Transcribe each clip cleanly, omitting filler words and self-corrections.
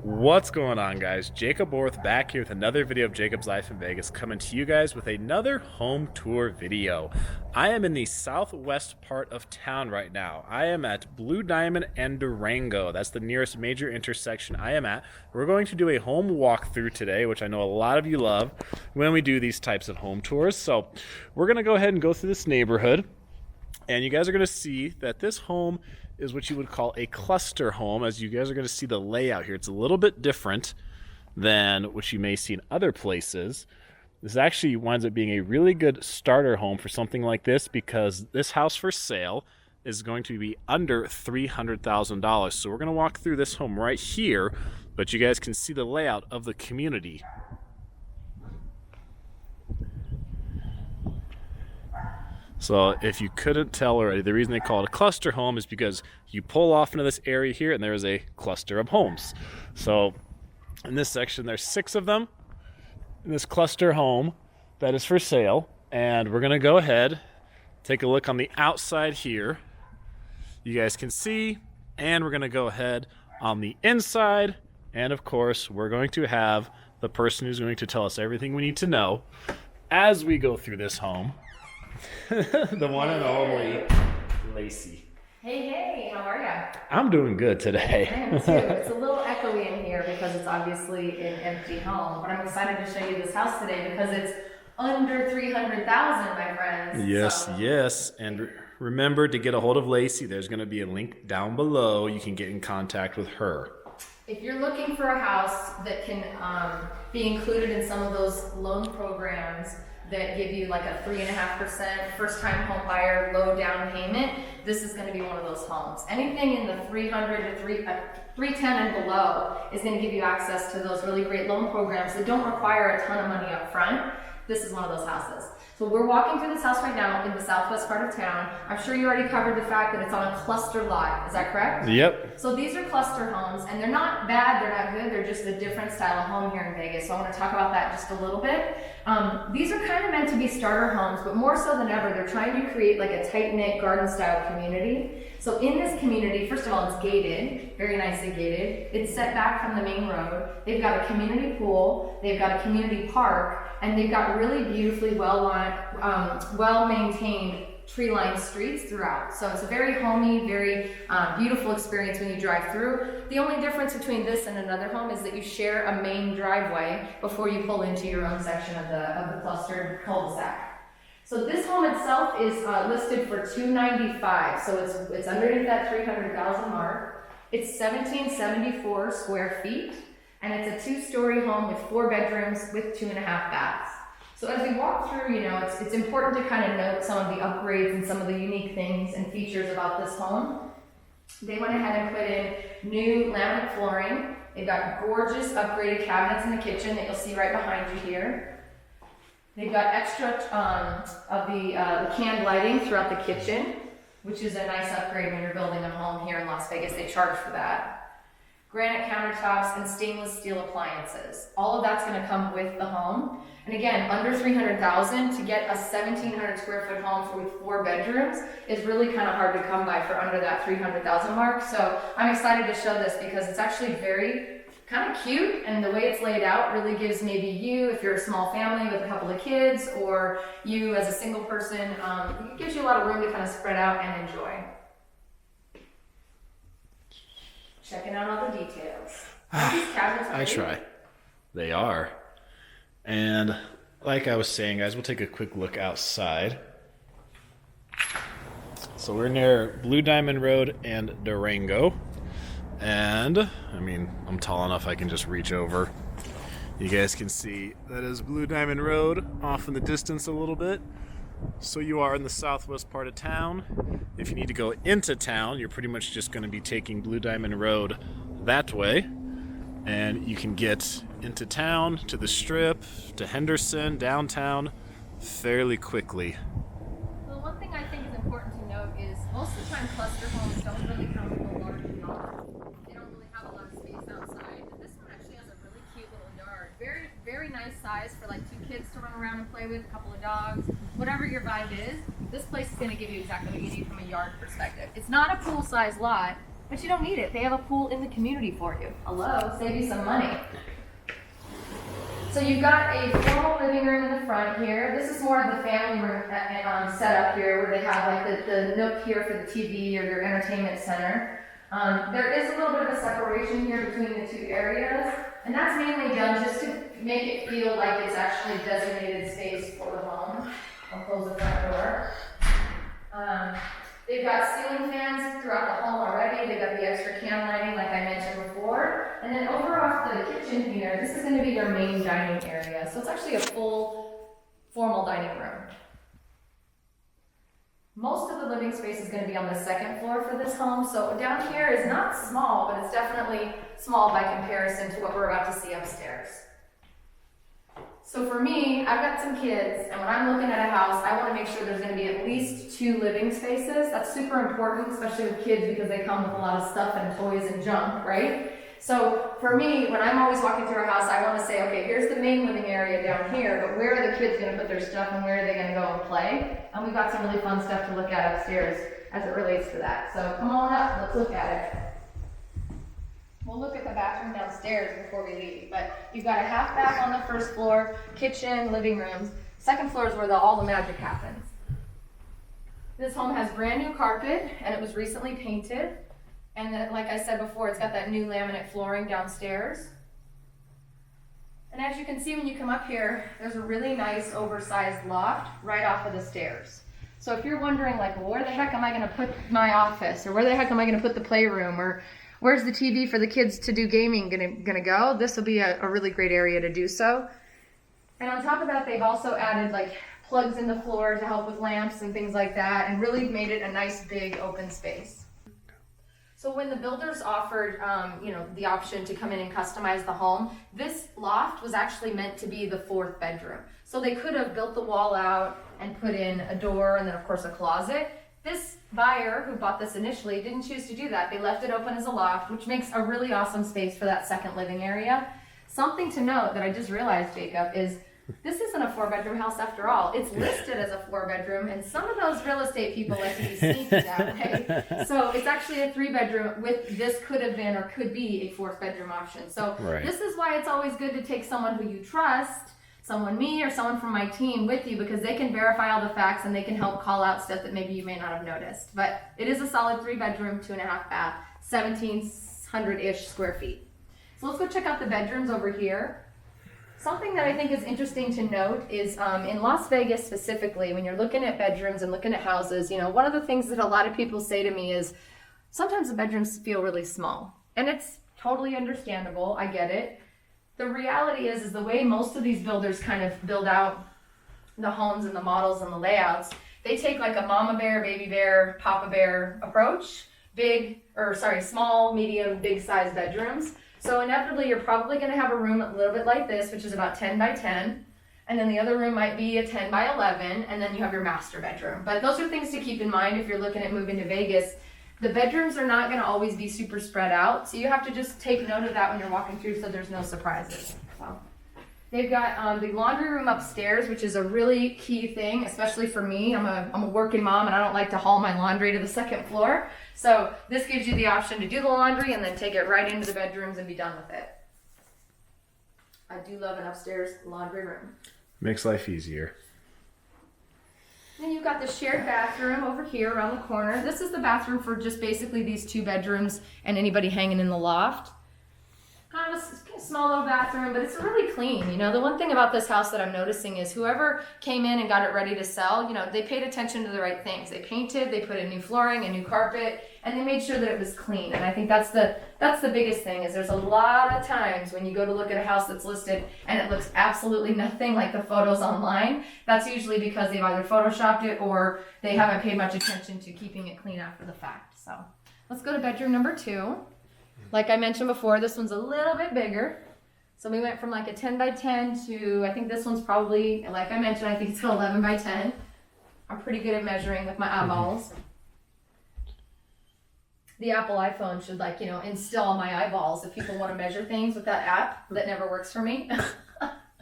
What's going on, guys? Jacob Orth back here with another video of Jacob's Life in Vegas, coming to you guys with another home tour video. I am in the southwest part of town right now. I am at Blue Diamond and Durango. That's the nearest major intersection I am at. We're going to do a home walkthrough today, which I know a lot of you love when we do these types of home tours. So we're going to go ahead and go through this neighborhood, and you guys are going to see that this home is what you would call a cluster home. As you guys are going to see the layout here, it's a little bit different than what you may see in other places. This actually winds up being a really good starter home for something like this, because this house for sale is going to be under $300,000. So we're going to walk through this home right here, but you guys can see the layout of the community. So if you couldn't tell already, the reason they call it a cluster home is because you pull off into this area here and there is a cluster of homes. So in this section, there's 6 of them in this cluster home that is for sale. And we're gonna go ahead, take a look on the outside here. You guys can see, and we're gonna go ahead on the inside. And of course, we're going to have the person who's going to tell us everything we need to know as we go through this home. The one and only Lacey. Hey, how are ya? I'm doing good today. I am too. It's a little echoey in here because it's obviously an empty home, but I'm excited to show you this house today because it's under $300,000, my friends. Yes. And remember to get a hold of Lacey. There's going to be a link down below. You can get in contact with her. If you're looking for a house that can be included in some of those loan programs that give you like a 3.5% first-time home buyer low down payment, this is going to be one of those homes. Anything in the 300 to 310 and below is going to give you access to those really great loan programs that don't require a ton of money up front. This is one of those houses. So we're walking through this house right now in the southwest part of town. I'm sure you already covered the fact that it's on a cluster lot. Is that correct? Yep. So these are cluster homes, and they're not bad, they're not good, they're just a different style of home here in Vegas. So I want to talk about that just a little bit. These are kind of meant to be starter homes, but more so than ever, they're trying to create like a tight-knit garden-style community. So in this community, first of all, it's gated, very nicely gated. It's set back from the main road. They've got a community pool, they've got a community park, and they've got really beautifully well-maintained tree-lined streets throughout. So it's a very homey, very beautiful experience when you drive through. The only difference between this and another home is that you share a main driveway before you pull into your own section of the clustered cul-de-sac. So this home itself is listed for $295, so it's underneath that $300,000 mark. It's 1774 square feet, and it's a 2-story home with 4 bedrooms with 2.5 baths. So as we walk through, you know, it's important to kind of note some of the upgrades and some of the unique things and features about this home. They went ahead and put in new laminate flooring. They've got gorgeous upgraded cabinets in the kitchen that you'll see right behind you here. They've got extra of the canned lighting throughout the kitchen, which is a nice upgrade when you're building a home here in Las Vegas. They charge for that. Granite countertops and stainless steel appliances. All of that's going to come with the home. And again, under $300,000 to get a 1,700 square foot home with 4 bedrooms is really kind of hard to come by for under that $300,000 mark. So I'm excited to show this because it's actually very kind of cute, and the way it's laid out really gives maybe you, if you're a small family with a couple of kids, or you as a single person, it gives you a lot of room to kind of spread out and enjoy. Checking out all the details. These cabinets I try. They are. And like I was saying, guys, we'll take a quick look outside. So we're near Blue Diamond Road and Durango. And, I mean, I'm tall enough I can just reach over. You guys can see that is Blue Diamond Road off in the distance a little bit. So you are in the southwest part of town. If you need to go into town, you're pretty much just going to be taking Blue Diamond Road that way. And you can get into town, to the Strip, to Henderson, downtown, fairly quickly. Well, one thing I think is important to note is most of the time cluster homes don't really come with a large yard. They don't really have a lot of space outside. But this one actually has a really cute little yard. Very, very nice size for like 2 kids to run around and play with, a couple of dogs. Whatever your vibe is, this place is going to give you exactly what you need from a yard perspective. It's not a pool-sized lot, but you don't need it. They have a pool in the community for you. Hello, save you some money. So you've got a formal living room in the front here. This is more of the family room setup here, where they have like the nook here for the TV or your entertainment center. There is a little bit of a separation here between the two areas, and that's mainly done just to make it feel like it's actually designated space for the home. I'll close the front door. They've got ceiling fans throughout the home already. They've got the extra can lighting like I mentioned before. And then over off the kitchen here, this is going to be your main dining area. So it's actually a full formal dining room. Most of the living space is going to be on the second floor for this home. So down here is not small, but it's definitely small by comparison to what we're about to see upstairs. So for me, I've got some kids, and when I'm looking at a house, I want to make sure there's going to be at least 2 living spaces. That's super important, especially with kids, because they come with a lot of stuff and toys and junk, right? So for me, when I'm always walking through a house, I want to say, okay, here's the main living area down here, but where are the kids going to put their stuff and where are they going to go and play? And we've got some really fun stuff to look at upstairs as it relates to that. So come on up, let's look at it. We'll look at the bathroom downstairs before we leave, but you've got a half bath on the first floor, kitchen, living rooms. Second floor is where all the magic happens. This home has brand new carpet, and it was recently painted. And then, like I said before, it's got that new laminate flooring downstairs. And as you can see when you come up here, there's a really nice oversized loft right off of the stairs. So if you're wondering, like, well, where the heck am I going to put my office, or where the heck am I going to put the playroom, or where's the TV for the kids to do gaming gonna go? This will be a really great area to do so. And on top of that, they've also added like plugs in the floor to help with lamps and things like that, and really made it a nice big open space. So when the builders offered, the option to come in and customize the home, this loft was actually meant to be the 4th bedroom. So they could have built the wall out and put in a door and then of course a closet. This buyer who bought this initially didn't choose to do that. They left it open as a loft, which makes a really awesome space for that second living area. Something to note that I just realized, Jacob, is this isn't a 4-bedroom house after all. It's listed as a 4-bedroom, and some of those real estate people like to be sneaky that way. So it's actually a 3-bedroom with this could have been or could be a 4th bedroom option. So This is why it's always good to take someone who you trust, someone, me, or someone from my team with you, because they can verify all the facts and they can help call out stuff that maybe you may not have noticed. But it is a solid 3-bedroom, 2.5 bath, 1,700-ish square feet. So let's go check out the bedrooms over here. Something that I think is interesting to note is in Las Vegas specifically, when you're looking at bedrooms and looking at houses, one of the things that a lot of people say to me is sometimes the bedrooms feel really small. And it's totally understandable. I get it. The reality is the way most of these builders kind of build out the homes and the models and the layouts, they take like a mama bear, baby bear, papa bear approach, small, medium, big size bedrooms. So inevitably you're probably going to have a room a little bit like this, which is about 10 by 10. And then the other room might be a 10 by 11, and then you have your master bedroom. But those are things to keep in mind if you're looking at moving to Vegas. The bedrooms are not going to always be super spread out, so you have to just take note of that when you're walking through so there's no surprises. So they've got the laundry room upstairs, which is a really key thing, especially for me. I'm a working mom, and I don't like to haul my laundry to the second floor. So this gives you the option to do the laundry and then take it right into the bedrooms and be done with it. I do love an upstairs laundry room. Makes life easier. Then you've got the shared bathroom over here around the corner. This is the bathroom for just basically these 2 bedrooms and anybody hanging in the loft. Kind of a small little bathroom, but it's really clean. The one thing about this house that I'm noticing is whoever came in and got it ready to sell, they paid attention to the right things. They painted, they put in new flooring, a new carpet, and they made sure that it was clean. And I think that's the biggest thing is there's a lot of times when you go to look at a house that's listed and it looks absolutely nothing like the photos online. That's usually because they've either photoshopped it or they haven't paid much attention to keeping it clean after the fact. So let's go to bedroom number 2. Like I mentioned before, this one's a little bit bigger. So we went from like a 10 by 10 to, I think this one's probably, like I mentioned, I think it's an 11 by 10. I'm pretty good at measuring with my eyeballs. The Apple iPhone should install my eyeballs if people want to measure things with that app that never works for me.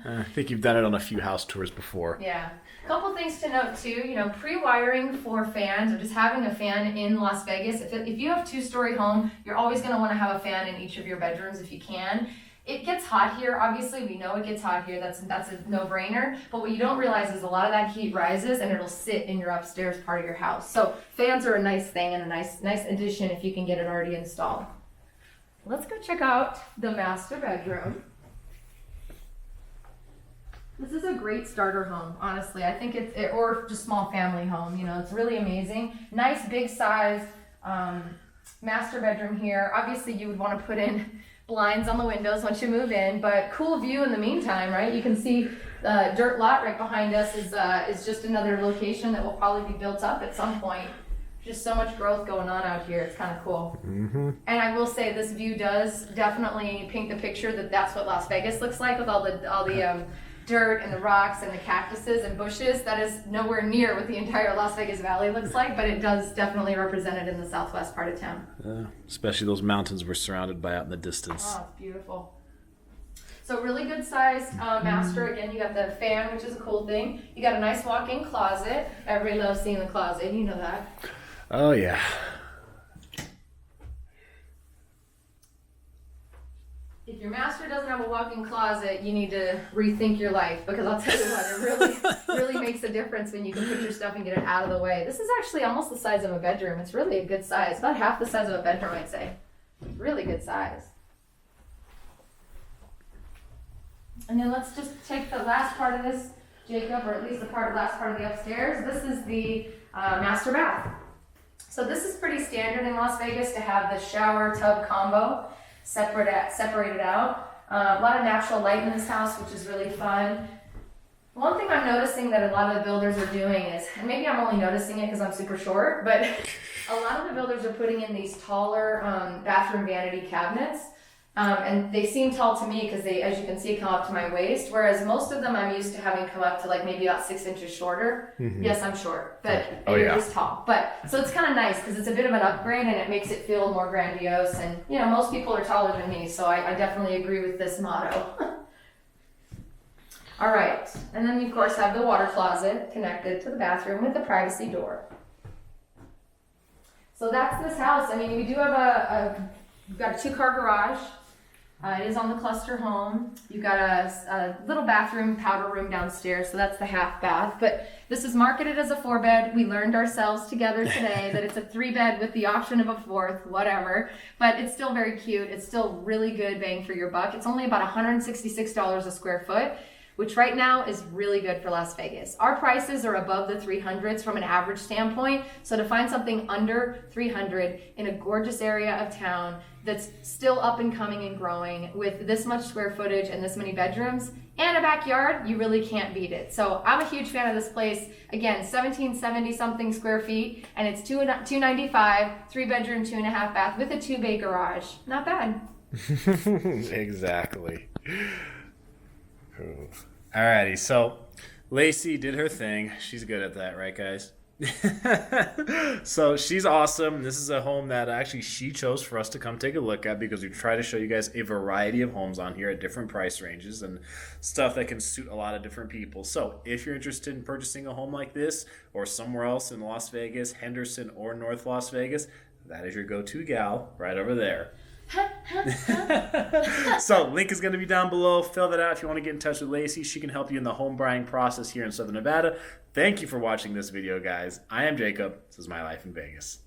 I think you've done it on a few house tours before. Yeah. A couple things to note too, pre-wiring for fans or just having a fan in Las Vegas. If you have 2-story home, you're always going to want to have a fan in each of your bedrooms if you can. It gets hot here, obviously. We know it gets hot here. That's a no-brainer. But what you don't realize is a lot of that heat rises and it'll sit in your upstairs part of your house. So fans are a nice thing and a nice addition if you can get it already installed. Let's go check out the master bedroom. This is a great starter home, honestly. I think or just small family home. It's really amazing. Nice big size master bedroom here. Obviously, you would want to put in blinds on the windows once you move in, but cool view in the meantime, right? You can see the dirt lot right behind us is just another location that will probably be built up at some point. Just so much growth going on out here. It's kind of cool. Mm-hmm. And I will say this view does definitely paint the picture that that's what Las Vegas looks like with all the dirt and the rocks and the cactuses and bushes. That is nowhere near what the entire Las Vegas Valley looks like, but it does definitely represent it in the southwest part of town. Especially those mountains we're surrounded by out in the distance. Oh, it's beautiful. So really good sized master. Again, you got the fan, which is a cool thing. You got a nice walk-in closet. Everybody loves seeing the closet. You know that. Oh, yeah. If your master doesn't have a walk-in closet, you need to rethink your life, because I'll tell you what, it really makes a difference when you can put your stuff and get it out of the way. This is actually almost the size of a bedroom. It's really a good size. About half the size of a bedroom, I'd say. Really good size. And then let's just take the last part of this, Jacob, or at least the last part of the upstairs. This is the master bath. So this is pretty standard in Las Vegas to have the shower tub combo separated out. A lot of natural light in this house, which is really fun. One thing I'm noticing that a lot of the builders are doing is, and maybe I'm only noticing it because I'm super short, but a lot of the builders are putting in these taller bathroom vanity cabinets. And they seem tall to me because they, as you can see, come up to my waist, whereas most of them I'm used to having come up to like maybe about 6 inches shorter. Mm-hmm. Yes, I'm short, but it is tall. But so it's kind of nice because it's a bit of an upgrade and it makes it feel more grandiose. And most people are taller than me, so I definitely agree with this motto. All right, and then we of course have the water closet connected to the bathroom with the privacy door. So that's this house. I mean, we do have we've got a 2-car garage. It is on the cluster home. You've got a little bathroom, powder room downstairs, so that's the half bath. But this is marketed as a 4-bed. We learned ourselves together today that it's a 3-bed with the option of a 4th, whatever. But it's still very cute. It's still really good bang for your buck. It's only about $166 a square foot, which right now is really good for Las Vegas. Our prices are above the 300s from an average standpoint. So to find something under 300 in a gorgeous area of town that's still up and coming and growing with this much square footage and this many bedrooms and a backyard, you really can't beat it. So I'm a huge fan of this place. Again, 1770 something square feet, and it's $295, 3-bedroom, 2.5 bath with a 2-bay garage. Not bad. Exactly. Cool. Alrighty, so Lacey did her thing. She's good at that, right, guys? So she's awesome. This is a home that actually she chose for us to come take a look at because we try to show you guys a variety of homes on here at different price ranges and stuff that can suit a lot of different people. So if you're interested in purchasing a home like this or somewhere else in Las Vegas, Henderson, or North Las Vegas, that is your go-to gal right over there. So link is going to be down below. Fill that out if you want to get in touch with Lacey. She can help you in the home buying process here in Southern Nevada. Thank you for watching this video, guys. I am Jacob. This is My Life in Vegas.